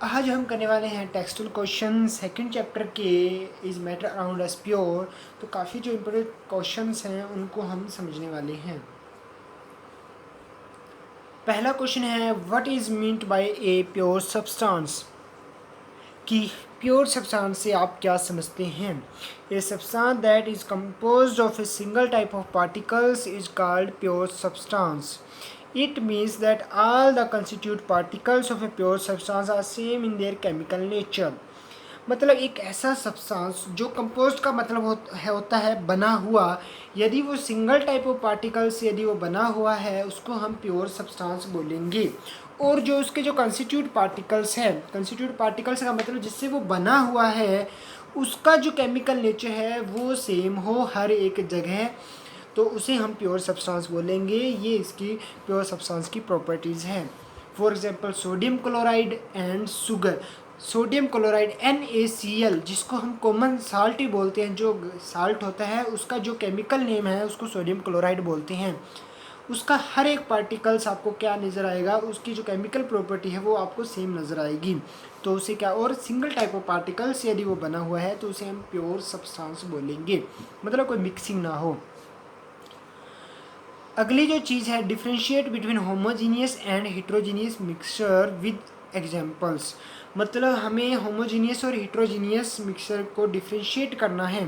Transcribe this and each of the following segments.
आज हम करने वाले हैं टेक्सटुअल क्वेश्चन सेकंड चैप्टर के is matter around us pure. तो काफ़ी जो इम्पोर्टेंट क्वेश्चंस हैं उनको हम समझने वाले हैं। पहला क्वेश्चन है what is meant by a pure substance, कि प्योर सब्सटेंस से आप क्या समझते हैं। A substance that is composed of a single type of particles is called pure substance. It means that all the constituent particles of a pure substance are same in their chemical nature. मतलब एक ऐसा substance जो compost का मतलब होता है बना हुआ, यदि वो सिंगल टाइप ऑफ पार्टिकल से यदि वो बना हुआ है उसको हम प्योर सब्सटेंस बोलेंगे। और जो उसके जो कंस्टिट्यूट पार्टिकल्स हैं, कंस्टिट्यूट पार्टिकल्स का मतलब जिससे वो बना हुआ है उसका जो केमिकल नेचर है वो सेम हो हर एक जगह, तो उसे हम प्योर सब्सटेंस बोलेंगे। ये इसकी प्योर सब्सटेंस की प्रॉपर्टीज़ हैं। For example sodium chloride and sugar. Sodium chloride NaCl जिसको हम कॉमन साल्ट ही बोलते हैं, जो साल्ट होता है उसका जो केमिकल नेम है उसको सोडियम क्लोराइड बोलते हैं। उसका हर एक पार्टिकल्स आपको क्या नज़र आएगा, उसकी जो केमिकल प्रॉपर्टी है वो आपको सेम नज़र आएगी। तो उसे क्या, और सिंगल टाइप ऑफ पार्टिकल्स यदि वो बना हुआ है तो उसे हम प्योर सब्सटेंस बोलेंगे, मतलब कोई मिक्सिंग ना हो। अगली जो चीज़ है differentiate between homogeneous and heterogeneous mixture with examples. मतलब हमें होमोजीनियस और हिट्रोजीनियस मिक्सचर को डिफ्रेंशिएट करना है।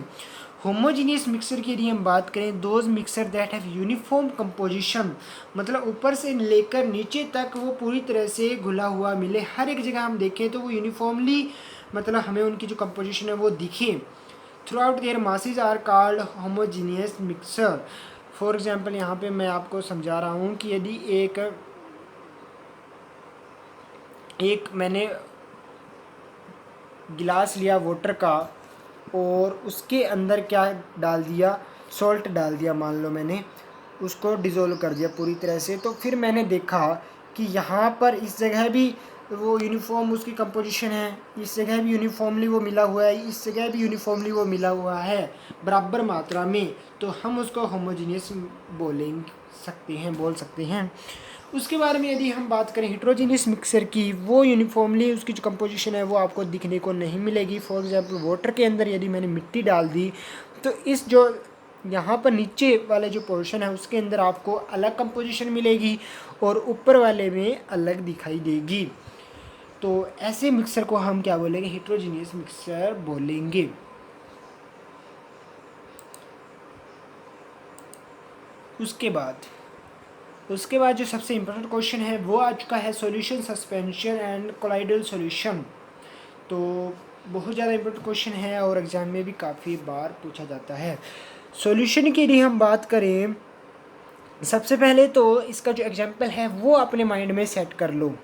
होमोजीनियस मिक्सचर की यदि हम बात करें, those mixture that have uniform composition, मतलब ऊपर से लेकर नीचे तक वो पूरी तरह से घुला हुआ मिले, हर एक जगह हम देखें तो वो यूनिफॉर्मली, मतलब हमें उनकी जो कंपोजिशन है वो दिखे। Throughout their masses are called homogeneous mixture. For example यहाँ पे मैं आपको समझा रहा हूँ कि यदि एक मैंने गिलास लिया वाटर का और उसके अंदर क्या डाल दिया, सॉल्ट डाल दिया, मान लो मैंने उसको डिज़ोल्व कर दिया पूरी तरह से, तो फिर मैंने देखा कि यहाँ पर इस जगह भी वो यूनिफॉर्म उसकी कंपोजिशन है, इस जगह भी यूनिफॉर्मली वो मिला हुआ है, इस जगह भी यूनिफॉर्मली वो मिला हुआ है बराबर मात्रा में, तो हम उसको होमोजीनियस बोल सकते हैं। उसके बारे में यदि हम बात करें हिट्रोजीनियस मिक्सर की, वो यूनिफॉर्मली उसकी जो कंपोजिशन है वो आपको दिखने को नहीं मिलेगी। फॉर एग्जांपल वाटर के अंदर यदि मैंने मिट्टी डाल दी तो इस जो यहाँ पर नीचे वाले जो पोर्शन है उसके अंदर आपको अलग कंपोजिशन मिलेगी और ऊपर वाले में अलग दिखाई देगी। तो ऐसे मिक्सर को हम क्या बोलेंगे, हिट्रोजीनियस मिक्सर बोलेंगे। उसके बाद जो सबसे इम्पोर्टेंट क्वेश्चन है वो आ चुका है solution, suspension and colloidal solution. तो बहुत ज़्यादा इम्पोर्टेंट क्वेश्चन है और एग्ज़ाम में भी काफ़ी बार पूछा जाता है। सॉल्यूशन के लिए हम बात करें, सबसे पहले तो इसका जो एग्जाम्पल है वो अपने माइंड में सेट कर लो।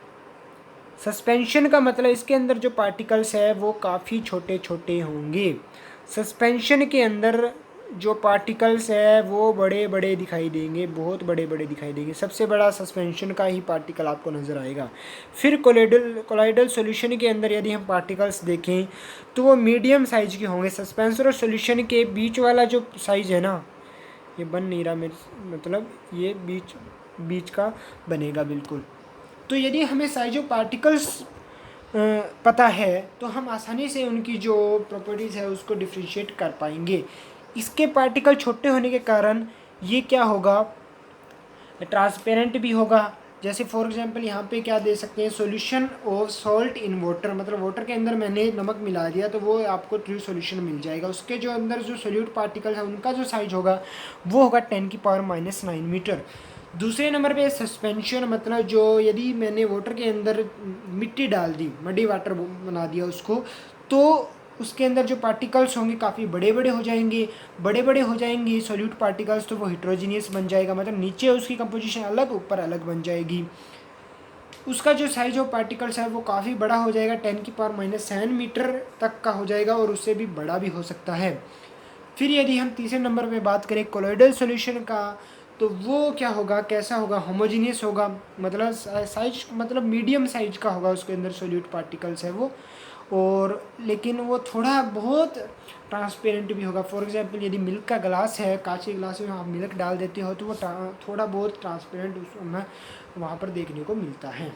सस्पेंशन का मतलब इसके अंदर जो पार्टिकल्स है वो काफ़ी छोटे छोटे होंगे। सस्पेंशन के अंदर जो पार्टिकल्स है वो बड़े बड़े दिखाई देंगे, बहुत बड़े बड़े दिखाई देंगे। सबसे बड़ा सस्पेंशन का ही पार्टिकल आपको नज़र आएगा। फिर कोलाइडल सॉल्यूशन के अंदर यदि हम पार्टिकल्स देखें तो वो मीडियम साइज के होंगे। सस्पेंसर और सॉल्यूशन के बीच वाला जो साइज़ है ना, ये बन नहीं रहा मेरे, मतलब ये बीच का बनेगा बिल्कुल। तो यदि हमें साइज ऑफ पार्टिकल्स पता है तो हम आसानी से उनकी जो प्रॉपर्टीज़ है उसको डिफ्रेंशिएट कर पाएंगे। इसके पार्टिकल छोटे होने के कारण ये क्या होगा, ट्रांसपेरेंट भी होगा। जैसे फॉर एग्जांपल यहाँ पे क्या दे सकते हैं, solution of salt in water, मतलब वाटर के अंदर मैंने नमक मिला दिया तो वो आपको ट्रू सॉल्यूशन मिल जाएगा। उसके जो अंदर जो सोल्यूट पार्टिकल है उनका जो साइज होगा वो होगा 10⁻⁹ मीटर। दूसरे नंबर पे सस्पेंशन, मतलब जो यदि मैंने वाटर के अंदर मिट्टी डाल दी, मडी वाटर बना दिया उसको, तो उसके अंदर जो पार्टिकल्स होंगे काफ़ी बड़े बड़े हो जाएंगे सॉल्यूट पार्टिकल्स, तो वो हिट्रोजीनियस बन जाएगा, मतलब नीचे उसकी कंपोजिशन अलग ऊपर अलग बन जाएगी। उसका जो साइज ऑफ पार्टिकल्स है वो काफ़ी बड़ा हो जाएगा, 10⁻⁷ मीटर तक का हो जाएगा और उससे भी बड़ा भी हो सकता है। फिर यदि हम तीसरे नंबर पे बात करें कोलॉइडल सॉल्यूशन का, तो वो क्या होगा, कैसा होगा, होमोजीनियस होगा, मतलब साइज मतलब मीडियम साइज का होगा, उसके अंदर सोल्यूट पार्टिकल्स है वो, और लेकिन वो थोड़ा बहुत ट्रांसपेरेंट भी होगा। फॉर एग्जांपल यदि मिल्क का ग्लास है, कांच के ग्लास में आप मिल्क डाल देते हो तो वो थोड़ा बहुत ट्रांसपेरेंट उसमें वहाँ पर देखने को मिलता है।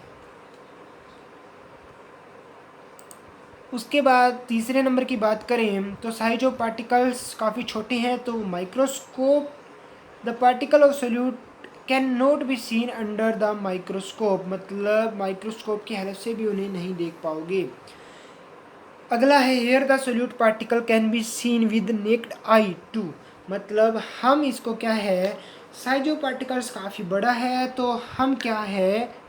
उसके बाद तीसरे नंबर की बात करें तो साइज ऑफ पार्टिकल्स काफ़ी छोटे हैं, तो microscope the particle of solute can not be seen under the microscope, मतलब माइक्रोस्कोप की हेल्प से भी उन्हें नहीं देख पाओगे। अगला है here the solute particle can be seen with naked eye too, मतलब हम इसको क्या है, साइज ऑफ पार्टिकल्स काफ़ी बड़ा है तो हम क्या है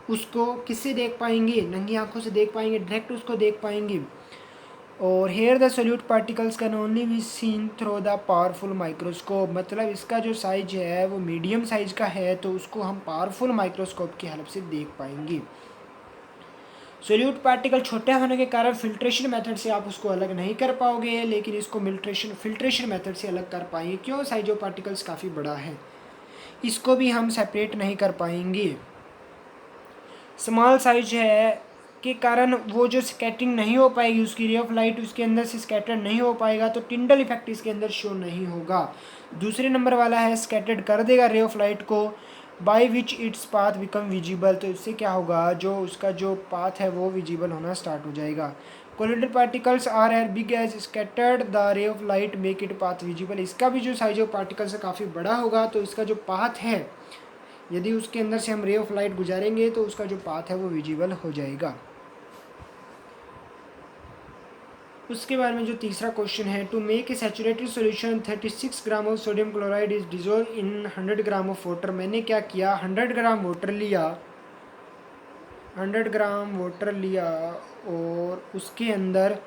उसको किससे देख पाएंगे, नंगी आंखों से देख पाएंगे, डायरेक्ट उसको देख पाएंगे। और here the solute particles can only be seen through the powerful microscope, मतलब इसका जो साइज है वो मीडियम साइज का है तो उसको हम पावरफुल माइक्रोस्कोप की हेल्प से देख पाएंगे। सोल्यूट पार्टिकल छोटे होने के कारण फिल्ट्रेशन मेथड से आप उसको अलग नहीं कर पाओगे, लेकिन इसको फिल्ट्रेशन मेथड से अलग कर पाएंगे। क्यों, साइज ऑफ पार्टिकल्स काफ़ी बड़ा है, इसको भी हम सेपरेट नहीं कर पाएंगे। स्मॉल साइज है के कारण वो जो स्कैटरिंग नहीं हो पाएगी, उसकी रे ऑफ लाइट उसके अंदर से स्कैटर नहीं हो पाएगा, तो टिंडल इफेक्ट इसके अंदर शो नहीं होगा। दूसरे नंबर वाला है स्कैटर्ड कर देगा रे ऑफ लाइट को, by which its path become visible, तो इससे क्या होगा, जो उसका जो पाथ है वो विजिबल होना स्टार्ट हो जाएगा। Collided particles are as big as scattered the ray of light make it path visible, इसका भी जो साइज ऑफ पार्टिकल्स है काफ़ी बड़ा होगा, तो इसका जो पाथ है यदि उसके अंदर से हम रे ऑफ लाइट गुजारेंगे तो उसका जो पाथ है वो विजिबल हो जाएगा। उसके बाद में जो तीसरा क्वेश्चन है, to make a saturated solution 36 gram of sodium chloride is dissolve in 100 gram of water, मैंने क्या किया 100 ग्राम वाटर लिया, 100 ग्राम वाटर लिया और उसके अंदर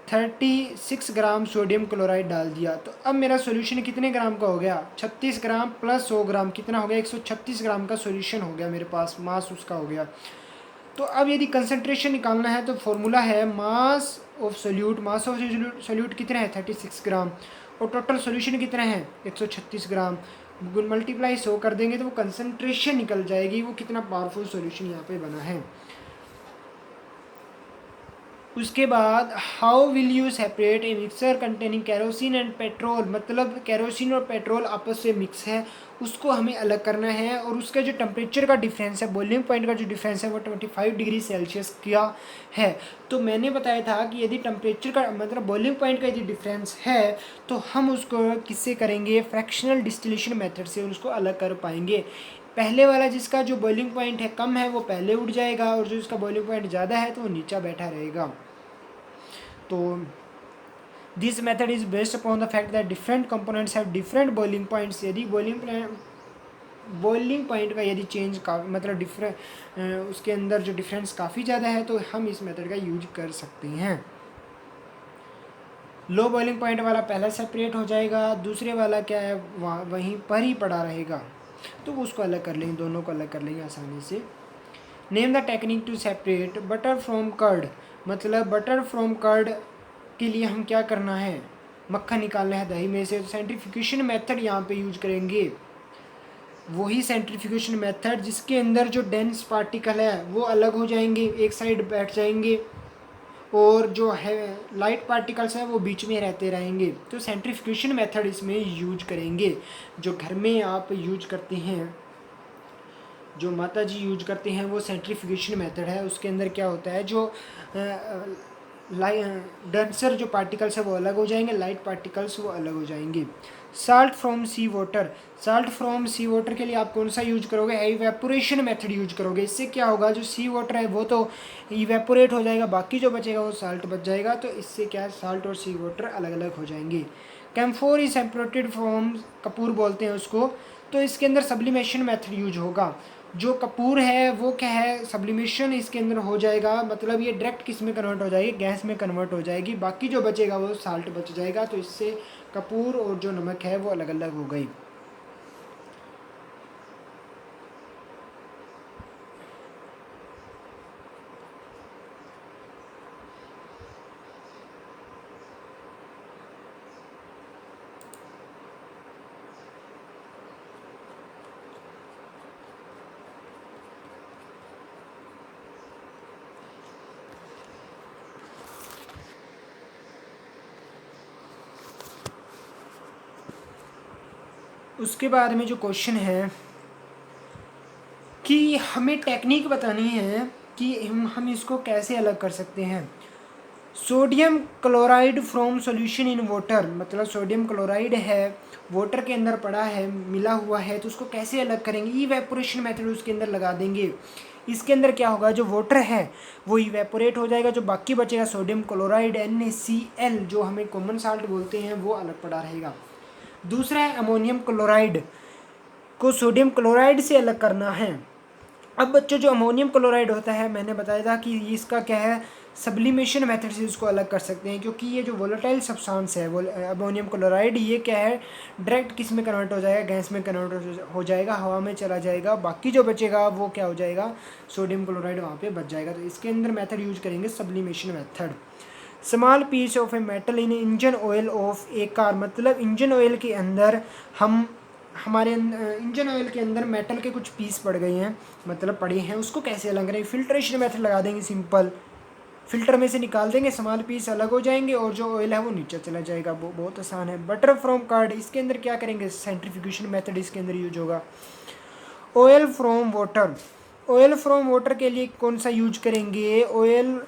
36 ग्राम सोडियम क्लोराइड डाल दिया, तो अब मेरा सॉल्यूशन कितने ग्राम का हो गया, 36 ग्राम प्लस 100 ग्राम कितना हो गया, 136 ग्राम का सॉल्यूशन हो गया मेरे पास, मास उसका हो गया। तो अब यदि कंसंट्रेशन निकालना है तो फॉर्मूला है mass of solute, mass of solute कितना है 36 ग्राम और टोटल सॉल्यूशन कितना है 136 ग्राम, मल्टीप्लाई 100 कर देंगे तो वो कंसंट्रेशन निकल जाएगी, वो कितना पावरफुल सॉल्यूशन यहाँ पे बना है। उसके बाद how will you separate A mixer containing kerosene and petrol, मतलब कैरोसिन और पेट्रोल आपस में मिक्स है, उसको हमें अलग करना है और उसका जो टेम्परेचर का डिफरेंस है, बॉइलिंग पॉइंट का जो डिफरेंस है वो 25 डिग्री सेल्सियस का है। तो मैंने बताया था कि यदि टेम्परेचर का मतलब बॉइलिंग पॉइंट का यदि डिफरेंस है तो हम उसको किससे करेंगे, फ्रैक्शनल डिस्टिलेशन मेथड से उसको अलग कर पाएंगे। पहले वाला जिसका जो बॉइलिंग पॉइंट है कम है वो पहले उठ जाएगा और जो इसका बॉइलिंग पॉइंट ज़्यादा है तो वो नीचा बैठा रहेगा। तो this method is based upon the fact that different components have different boiling points, यदि बॉइलिंग पॉइंट का यदि चेंज का मतलब डिफरेंट उसके अंदर जो डिफरेंस काफ़ी ज़्यादा है तो हम इस मेथड का यूज कर सकते हैं। लो बॉइलिंग पॉइंट वाला पहला सेपरेट हो जाएगा, दूसरे वाला क्या है वहीं पर ही पड़ा रहेगा, तो उसको अलग कर लेंगे, दोनों को अलग कर लेंगे आसानी से। Name the technique to separate butter from curd, मतलब बटर फ्रॉम कर्ड के लिए हम क्या करना है, मक्खन निकालना है दही में से, तो सेंट्रीफ्यूगेशन मेथड यहाँ पे यूज करेंगे, वही सेंट्रीफ्यूगेशन मेथड जिसके अंदर जो डेंस पार्टिकल है वो अलग हो जाएंगे, एक साइड बैठ जाएंगे और जो है लाइट पार्टिकल्स हैं वो बीच में रहते रहेंगे, तो सेंट्रीफ्यूगेशन मेथड इसमें यूज करेंगे। जो घर में आप यूज करते हैं, जो माता जी यूज करते हैं वो सेंट्रीफ्यूगेशन मेथड है, उसके अंदर क्या होता है जो डेंसर जो पार्टिकल्स है वो अलग हो जाएंगे, लाइट पार्टिकल्स वो अलग हो जाएंगे। Salt from sea water, salt from sea water के लिए आप कौन सा यूज करोगे, इवेपोरेशन मेथड यूज करोगे। इससे क्या होगा, जो सी वाटर है वो तो इवेपोरेट हो जाएगा, बाकी जो बचेगा वो साल्ट बच जाएगा, तो इससे क्या साल्ट और सी वाटर अलग अलग हो जाएंगे। Camphor is separated from, Kapoor बोलते हैं उसको, तो इसके अंदर सब्लिमेशन मेथड यूज होगा। जो कपूर है वो क्या है, सब्लिमेशन इसके अंदर हो जाएगा, मतलब ये डायरेक्ट किस में कन्वर्ट हो जाएगी, गैस में कन्वर्ट हो जाएगी, बाकी जो बचेगा वो साल्ट बच जाएगा, तो इससे कपूर और जो नमक है वो अलग अलग हो गई। उसके बाद में जो क्वेश्चन है कि हमें टेक्निक बतानी है कि हम इसको कैसे अलग कर सकते हैं। Sodium chloride from solution in water, मतलब सोडियम क्लोराइड है वाटर के अंदर पड़ा है, मिला हुआ है, तो उसको कैसे अलग करेंगे? इवेपोरेशन मेथड उसके अंदर लगा देंगे। इसके अंदर क्या होगा, जो वाटर है वो इवेपोरेट हो जाएगा, जो बाकी बचेगा सोडियम क्लोराइड NaCl जो हमें कॉमन साल्ट बोलते हैं वो अलग पड़ा रहेगा। दूसरा है अमोनियम क्लोराइड को सोडियम क्लोराइड से अलग करना है। अब बच्चों जो अमोनियम क्लोराइड होता है, मैंने बताया था कि इसका क्या है, सब्लिमेशन मेथड से इसको अलग कर सकते हैं, क्योंकि ये जो वोलेटाइल सब्सटेंस है वो अमोनियम क्लोराइड, ये क्या है, डायरेक्ट किस में कन्वर्ट हो जाएगा, गैस में कन्वर्ट हो जाएगा, हवा में चला जाएगा, बाकी जो बचेगा वो क्या हो जाएगा, सोडियम क्लोराइड वहाँ पे बच जाएगा। तो इसके अंदर मेथड यूज करेंगे sublimation method. Small piece of a metal in engine oil of a car, मतलब इंजन ऑयल के अंदर हमारे इंजन ऑयल के अंदर मेटल के कुछ पीस पड़ गए हैं, मतलब पड़े हैं, उसको कैसे अलग करें? फिल्ट्रेशन मेथड लगा देंगे, सिंपल फिल्टर में से निकाल देंगे, स्मॉल पीस अलग हो जाएंगे और जो ऑयल है वो नीचे चला जाएगा। वो बहुत आसान है। बटर फ्रॉम कार्ड, इसके अंदर क्या करेंगे, सेंट्रीफ्यूगेशन मेथड इसके अंदर यूज होगा। Oil from water, oil from water के लिए कौन सा यूज करेंगे, ऑयल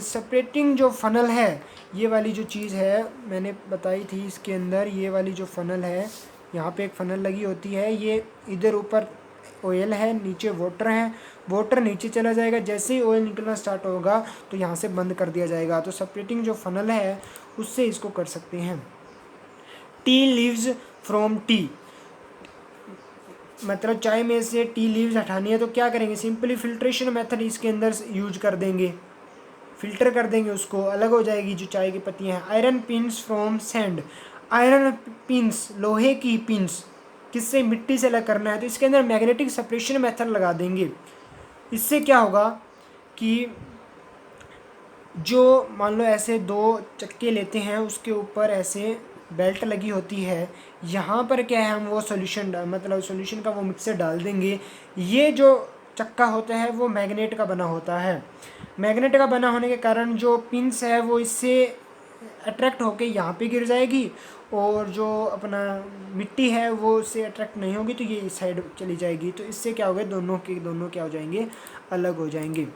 सेपरेटिंग जो फनल है, ये वाली जो चीज़ है मैंने बताई थी इसके अंदर, ये वाली जो फनल है, यहाँ पे एक फनल लगी होती है, ये इधर ऊपर ऑयल है, नीचे वाटर है, वाटर नीचे चला जाएगा, जैसे ही ऑयल निकलना स्टार्ट होगा तो यहाँ से बंद कर दिया जाएगा। तो सेपरेटिंग जो फनल है उससे इसको कर सकते हैं। टी लीव्स फ्रॉम टी, मतलब चाय में से टी लीव्स हटानी है तो क्या करेंगे, सिंपली फिल्ट्रेशन मेथड इसके अंदर यूज कर देंगे, फिल्टर कर देंगे उसको, अलग हो जाएगी जो चाय की पत्तियाँ हैं। Iron pins from sand, iron pins, लोहे की पिन्स, किससे, मिट्टी से अलग करना है तो इसके अंदर मैग्नेटिक सेपरेशन मेथड लगा देंगे। इससे क्या होगा कि जो मान लो ऐसे दो चक्के लेते हैं, उसके ऊपर ऐसे बेल्ट लगी होती है, यहाँ पर क्या है, हम वो सॉल्यूशन मतलब सॉल्यूशन का वो मिक्सर डाल देंगे। ये जो चक्का होता है वो मैग्नेट का बना होता है, मैग्नेट का बना होने के कारण जो पिंस है वो इससे अट्रैक्ट होके यहाँ पे गिर जाएगी, और जो अपना मिट्टी है वो उससे अट्रैक्ट नहीं होगी तो ये इस साइड चली जाएगी। तो इससे क्या होगा, दोनों के दोनों क्या हो जाएंगे, अलग हो जाएंगे।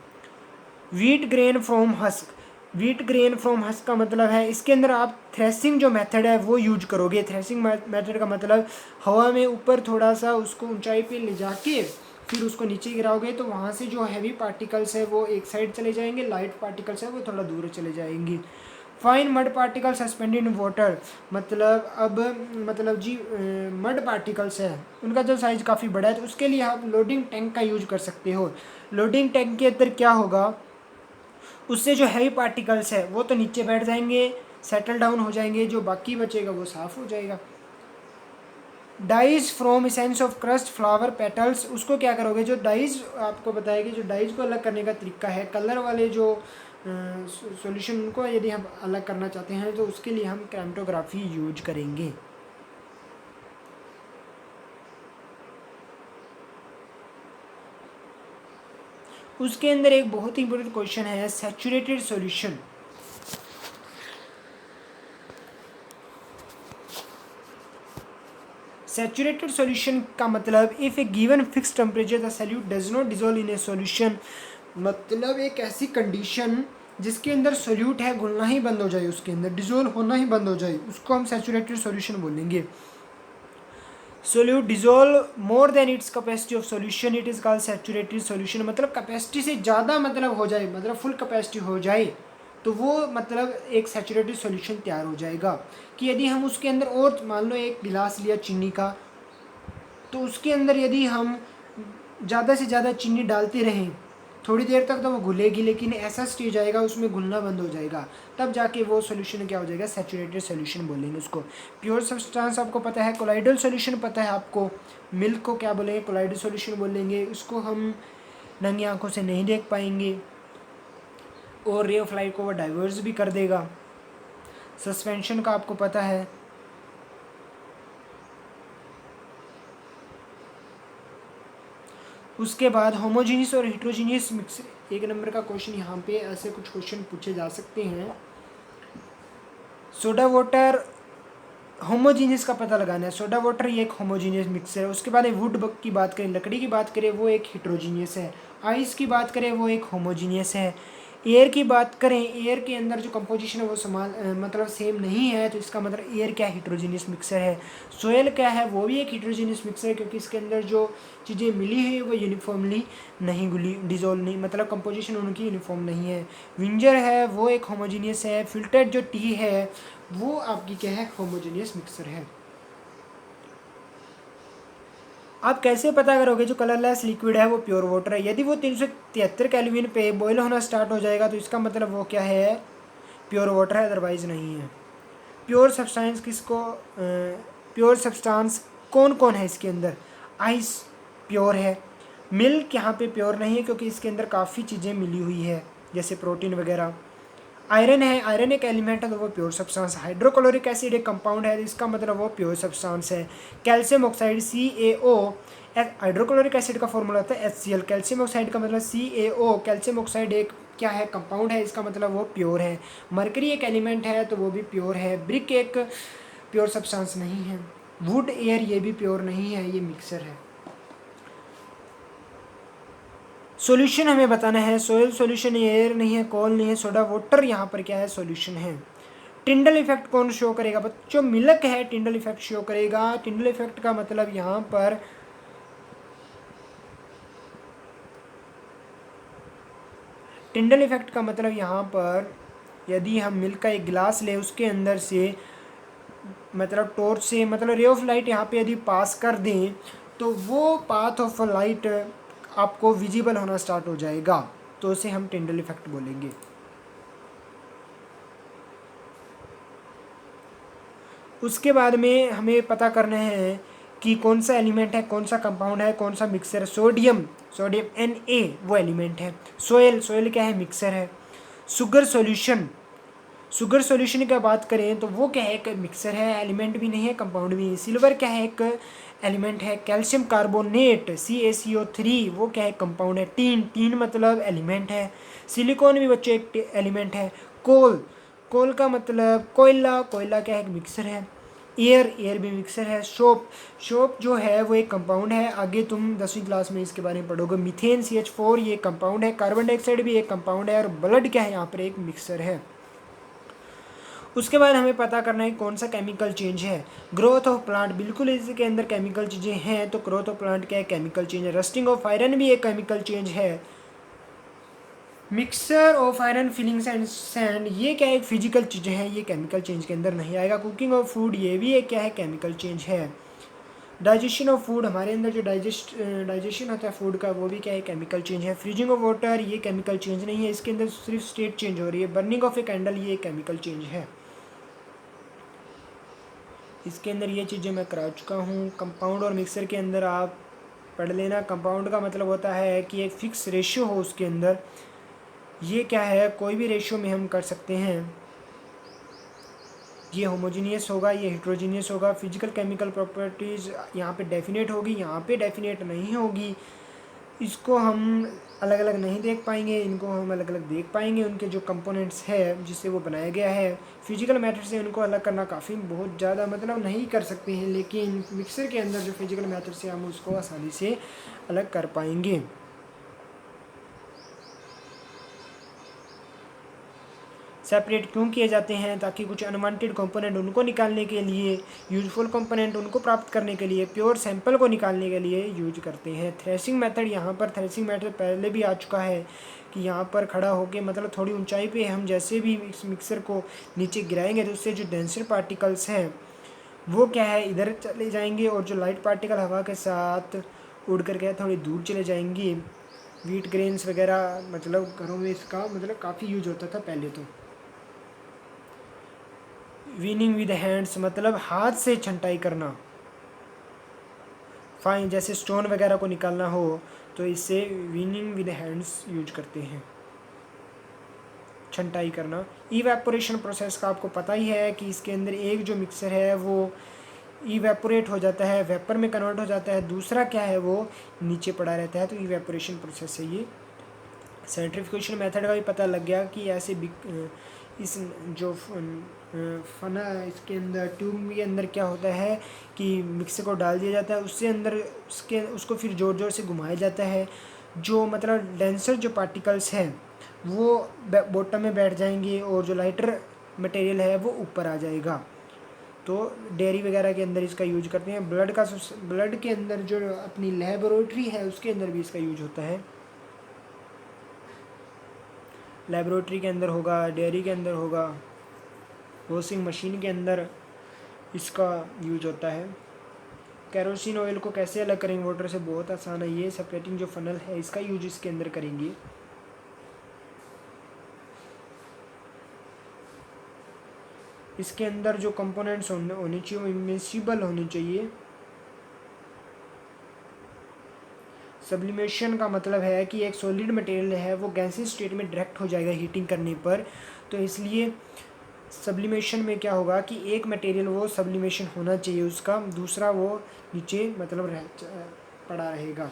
Wheat grain from husk, wheat grain from husk का मतलब है इसके अंदर आप थ्रेसिंग जो मेथड है वो यूज करोगे। थ्रेसिंग मेथड का मतलब हवा में ऊपर थोड़ा सा उसको ऊंचाई पे ले जाके फिर उसको नीचे गिराओगे तो वहाँ से जो हैवी पार्टिकल्स है वो एक साइड चले जाएंगे, लाइट पार्टिकल्स है वो थोड़ा दूर चले जाएंगी। Fine mud particle suspended in water, मतलब जी मड पार्टिकल्स है उनका जो साइज काफ़ी बड़ा है तो उसके लिए आप लोडिंग टैंक का यूज कर सकते हो। लोडिंग टैंक के अंदर क्या होगा, उससे जो हैवी पार्टिकल्स है वो तो नीचे बैठ जाएंगे, सेटल डाउन हो जाएंगे, जो बाकी बचेगा वो साफ़ हो जाएगा। Dyes from essence of crust flower petals, उसको क्या करोगे, जो डाइज आपको बताएगी, जो डाइज को अलग करने का तरीका है, कलर वाले जो सॉल्यूशन उनको यदि हम अलग करना चाहते हैं तो उसके लिए हम क्रोमेटोग्राफी यूज करेंगे। उसके अंदर एक बहुत ही इंपॉर्टेंट क्वेश्चन है सैचुरेटेड सॉल्यूशन। सैचुरेटेड सॉल्यूशन का मतलब if A given fix temperature the solute does not dissolve in A solution, मतलब एक ऐसी कंडीशन जिसके अंदर सॉल्यूट है घुलना ही बंद हो जाए, उसके अंदर डिसॉल्व होना ही बंद हो जाए, उसको हम सैचुरेटेड सॉल्यूशन बोलेंगे। Solute dissolve more than its capacity of solution, it is called saturated solution. मतलब कैपेसिटी से ज़्यादा मतलब हो जाए, मतलब फुल कैपेसिटी हो जाए तो वो मतलब एक सैचुरेटेड सॉल्यूशन तैयार हो जाएगा। कि यदि हम उसके अंदर और मान लो एक गिलास लिया चीनी का, तो उसके अंदर यदि हम ज़्यादा से ज़्यादा चीनी डालते रहें थोड़ी देर तक तो वो घुलेगी, लेकिन ऐसा स्टेज आएगा उसमें घुलना बंद हो जाएगा, तब जाके वो सॉल्यूशन क्या हो जाएगा, सैचुरेटेड सॉल्यूशन बोलेंगे उसको। प्योर सब्सटेंस आपको पता है, कोलाइडल सॉल्यूशन पता है आपको, मिल्क को क्या बोलेंगे, कोलाइडल सॉल्यूशन बोलेंगे। उसको हम नंगी आंखों से नहीं देख पाएंगे और रे ऑफ लाइट को वो डाइवर्स भी कर देगा। सस्पेंशन का आपको पता है, उसके बाद होमोजीनियस और हेट्रोजीनियस मिक्स, एक नंबर का क्वेश्चन यहाँ पे ऐसे कुछ क्वेश्चन पूछे जा सकते हैं। सोडा वाटर होमोजीनियस का पता लगाना है, सोडा वाटर ये एक होमोजीनियस मिक्सर है। उसके बाद वुड की बात करें, लकड़ी की बात करें वो एक हेट्रोजीनियस है। आइस की बात करें वो एक होमोजीनियस है। एयर की बात करें, एयर के अंदर जो कंपोजिशन है वो मतलब सेम नहीं है, तो इसका मतलब एयर क्या है, हिट्रोजीनियस मिक्सर है। सोयल क्या है, वो भी एक हिट्रोजीनियस मिक्सर है, क्योंकि इसके अंदर जो चीज़ें मिली है वो यूनिफॉर्मली नहीं घुली, डिजोल्व नहीं, मतलब कंपोजिशन उनकी यूनिफॉर्म नहीं है। विंजर है वो एक होमोजीनियस है। फिल्टर्ड जो टी है वो आपकी क्या है, होमोजीनियस मिक्सर है। आप कैसे पता करोगे जो कलरलेस लिक्विड है वो प्योर वाटर है? यदि वो 373 केल्विन पे बॉयल होना स्टार्ट हो जाएगा तो इसका मतलब वो क्या है, प्योर वाटर है, अदरवाइज नहीं है। प्योर सब्सटेंस किसको, प्योर सब्सटेंस कौन कौन है इसके अंदर? आइस प्योर है। मिल्क यहाँ पे प्योर नहीं है, क्योंकि इसके अंदर काफ़ी चीज़ें मिली हुई है, जैसे प्रोटीन वगैरह। आयरन है, आयरन एक एलिमेंट है तो वो प्योर सब्सटेंस। हाइड्रोक्लोरिक एसिड एक कंपाउंड है, इसका मतलब वो प्योर सब्सटेंस है। Calcium oxide CaO, hydrochloric acid का फॉर्मूला होता है HCl, कैल्शियम ऑक्साइड का मतलब CaO, कैल्शियम ऑक्साइड एक क्या है, कंपाउंड है, इसका मतलब वो प्योर है। मरकरी एक एलिमेंट है तो वो भी प्योर है। ब्रिक एक प्योर सब्सटेंस नहीं है। वुड एयर ये भी प्योर नहीं है, ये मिक्सर है। सॉल्यूशन हमें बताना है, सोयल सॉल्यूशन, एयर नहीं है, कॉल नहीं है, सोडा वाटर यहाँ पर क्या है, सॉल्यूशन है। टिंडल इफेक्ट कौन शो करेगा बच्चों? मिल्क है, टिंडल इफेक्ट शो करेगा। टिंडल इफेक्ट का मतलब यहाँ पर टिंडल इफेक्ट का मतलब यहाँ पर यदि हम मिल्क का एक गिलास ले, उसके अंदर से मतलब टॉर्च से, मतलब रे ऑफ लाइट यहाँ पे यदि पास कर दें तो वो पाथ ऑफ लाइट आपको विजिबल होना स्टार्ट हो जाएगा, तो उसे हम टिंडल इफेक्ट बोलेंगे। उसके बाद में हमें पता करना है कि कौन सा एलिमेंट है, कौन सा कंपाउंड है, कौन सा मिक्सर है। सोडियम, सोडियम Na वो एलिमेंट है। सोयल, सोयल क्या है, मिक्सर है। शुगर सॉल्यूशन, शुगर सॉल्यूशन की बात करें तो वो क्या है, एक मिक्सर है, एलिमेंट भी नहीं है, कंपाउंड भी नहीं है। सिल्वर क्या है, एक एलिमेंट है। कैल्शियम कार्बोनेट CaCO3 वो क्या है, कंपाउंड है। टीन, टीन मतलब एलिमेंट है। सिलिकॉन भी बच्चों एक एलिमेंट है। कोल, कोल का मतलब कोयला, कोयला क्या है, एक मिक्सर है। एयर, एयर भी मिक्सर है। सोप, सोप जो है वो एक कंपाउंड है, आगे तुम 10वीं क्लास में इसके बारे में पढ़ोगे। मीथेन CH4 ये कंपाउंड है। कार्बन डाइऑक्साइड भी एक कंपाउंड है। और ब्लड क्या है, यहाँ पर एक मिक्सर है। उसके बाद हमें पता करना है कौन सा केमिकल चेंज है। ग्रोथ ऑफ प्लांट, बिल्कुल इसके अंदर केमिकल चीज़ें हैं, तो ग्रोथ ऑफ प्लांट क्या है, केमिकल चेंज है। रस्टिंग ऑफ आयरन भी एक केमिकल चेंज है। Mixer of iron filings and sand ये क्या है, एक फिजिकल चीज़ें हैं, ये केमिकल चेंज के अंदर नहीं आएगा। कुकिंग ऑफ फूड ये भी एक क्या है, केमिकल चेंज है। डाइजेशन ऑफ फूड, हमारे अंदर जो डाइजेशन होता है फूड का, वो भी क्या है, केमिकल चेंज है। फ्रीजिंग ऑफ वाटर ये केमिकल चेंज नहीं है, इसके अंदर सिर्फ स्टेट चेंज हो रही है। बर्निंग ऑफ ए कैंडल ये केमिकल चेंज है। इसके अंदर ये चीज़ें मैं करा चुका हूँ। कंपाउंड और मिक्सर के अंदर आप पढ़ लेना। कंपाउंड का मतलब होता है कि एक फ़िक्स रेशियो हो उसके अंदर, ये क्या है, कोई भी रेशियो में हम कर सकते हैं। ये होमोजीनियस होगा, ये हेट्रोजीनियस होगा। फिजिकल केमिकल प्रॉपर्टीज़ यहाँ पे डेफिनेट होगी, यहाँ पे डेफिनेट नहीं होगी। इसको हम अलग अलग नहीं देख पाएंगे, इनको हम अलग अलग देख पाएंगे। उनके जो कंपोनेंट्स है जिससे वो बनाया गया है, फिजिकल मेथड से उनको अलग करना काफ़ी बहुत ज़्यादा मतलब नहीं कर सकते हैं, लेकिन मिक्सर के अंदर जो फिजिकल मेथड से हम उसको आसानी से अलग कर पाएंगे। सेपरेट क्यों किए जाते हैं? ताकि कुछ अनवांटेड कंपोनेंट उनको निकालने के लिए, यूजफुल कंपोनेंट उनको प्राप्त करने के लिए, प्योर सैंपल को निकालने के लिए यूज करते हैं। थ्रेसिंग मेथड, यहाँ पर थ्रेसिंग मेथड पहले भी आ चुका है कि यहाँ पर खड़ा होकर मतलब थोड़ी ऊंचाई पे हम जैसे भी इस मिक्सर को नीचे गिराएंगे तो उससे जो डेंसर पार्टिकल्स हैं वो क्या है, इधर चले जाएंगे, और जो लाइट पार्टिकल हवा के साथ उड़ कर के थोड़ी दूर चले जाएंगी। व्हीट ग्रेन्स वगैरह मतलब घरों में इसका मतलब काफ़ी यूज होता था पहले तो। वीनिंग विद हैंड्स मतलब हाथ से छंटाई करना। फाइन, जैसे स्टोन वगैरह को निकालना हो तो इससे वीनिंग विद हैंड्स यूज करते हैं, छंटाई करना। इवेपोरेशन प्रोसेस का आपको पता ही है कि इसके अंदर एक जो मिक्सर है वो इवेपोरेट हो जाता है, वेपर में कन्वर्ट हो जाता है, दूसरा क्या है वो नीचे पड़ा रहता है, तो इवेपोरेशन प्रोसेस है ये। सेंट्रीफ्यूगेशन मेथड का भी पता लग गया कि ऐसे इस जो फना इसके अंदर ट्यूब के अंदर क्या होता है कि मिक्सर को डाल दिया जाता है, उससे अंदर उसको फिर ज़ोर ज़ोर से घुमाया जाता है। जो मतलब डेंसर जो पार्टिकल्स हैं वो बॉटम में बैठ जाएंगे और जो लाइटर मटेरियल है वो ऊपर आ जाएगा। तो डेयरी वगैरह के अंदर इसका यूज करते हैं। ब्लड के अंदर जो अपनी लेबोरेटरी है उसके अंदर भी इसका यूज होता है। लेबोरेटरी के अंदर होगा, डेयरी के अंदर होगा, वॉशिंग मशीन के अंदर इसका यूज होता है। केरोसिन ऑयल को कैसे अलग करेंगे वाटर से? बहुत आसान है, ये सेपरेटिंग जो फनल है इसका यूज इसके अंदर करेंगे। इसके अंदर जो कंपोनेंट्स होने चाहिए वो इमिसिबल होने चाहिए। सब्लिमेशन का मतलब है कि एक सॉलिड मटेरियल है वो गैसीय स्टेट में डायरेक्ट हो जाएगा हीटिंग करने पर। तो इसलिए सब्लिमेशन में क्या होगा कि एक मटेरियल वो सब्लिमेशन होना चाहिए उसका, दूसरा वो नीचे मतलब पड़ा रहेगा।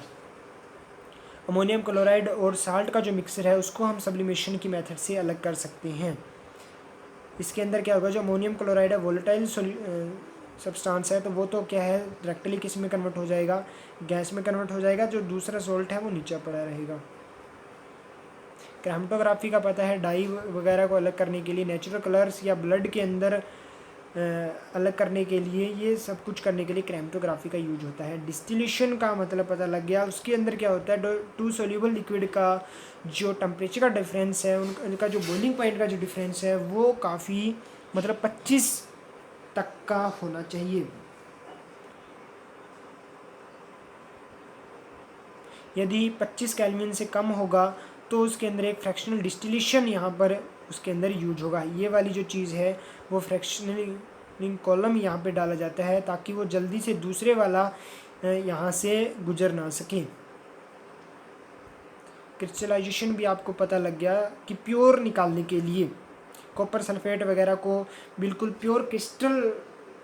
अमोनियम क्लोराइड और साल्ट का जो मिक्सर है उसको हम सब्लिमेशन की मेथड से अलग कर सकते हैं। इसके अंदर क्या होगा, जो अमोनियम क्लोराइड है वोलेटाइल सब्सटेंस है, तो वो तो क्या है डायरेक्टली किस में कन्वर्ट हो जाएगा, गैस में कन्वर्ट हो जाएगा। जो दूसरा सॉल्ट है वो नीचे पड़ा रहेगा। क्रोमेटोग्राफी का पता है, डाई वगैरह को अलग करने के लिए, नेचुरल कलर्स या ब्लड के अंदर अलग करने के लिए, ये सब कुछ करने के लिए क्रोमेटोग्राफी का यूज होता है। डिस्टिलेशन का मतलब पता लग गया। उसके अंदर क्या होता है, टू सोल्यूबल लिक्विड का जो टेम्परेचर का डिफरेंस है, उनका जो बॉइलिंग पॉइंट का जो डिफरेंस है वो काफ़ी मतलब 25 तक का होना चाहिए। यदि 25 केल्विन से कम होगा तो उसके अंदर एक फ्रैक्शनल डिस्टिलेशन यहाँ पर उसके अंदर यूज होगा। ये वाली जो चीज़ है वो फ्रैक्शनलिंग कॉलम यहाँ पे डाला जाता है ताकि वो जल्दी से दूसरे वाला यहाँ से गुजर ना सके। क्रिस्टलाइजेशन भी आपको पता लग गया कि प्योर निकालने के लिए कॉपर सल्फेट वगैरह को बिल्कुल प्योर क्रिस्टल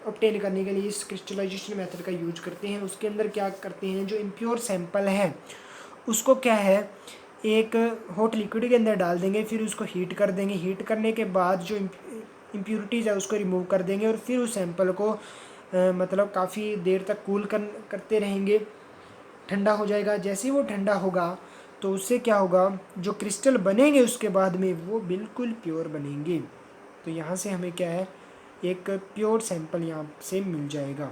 ऑब्टेन करने के लिए इस क्रिस्टलाइजेशन मेथड का यूज करते हैं। उसके अंदर क्या करते हैं, जो इम्प्योर सैंपल है उसको क्या है एक हॉट लिक्विड के अंदर डाल देंगे, फिर उसको हीट कर देंगे। हीट करने के बाद जो इम्प्योरिटीज़ है उसको रिमूव कर देंगे और फिर उस सैंपल को मतलब काफ़ी देर तक कूल करते रहेंगे, ठंडा हो जाएगा। जैसे ही वो ठंडा होगा तो उससे क्या होगा, जो क्रिस्टल बनेंगे उसके बाद में वो बिल्कुल प्योर बनेंगे। तो यहाँ से हमें क्या है एक प्योर सैंपल यहाँ से मिल जाएगा।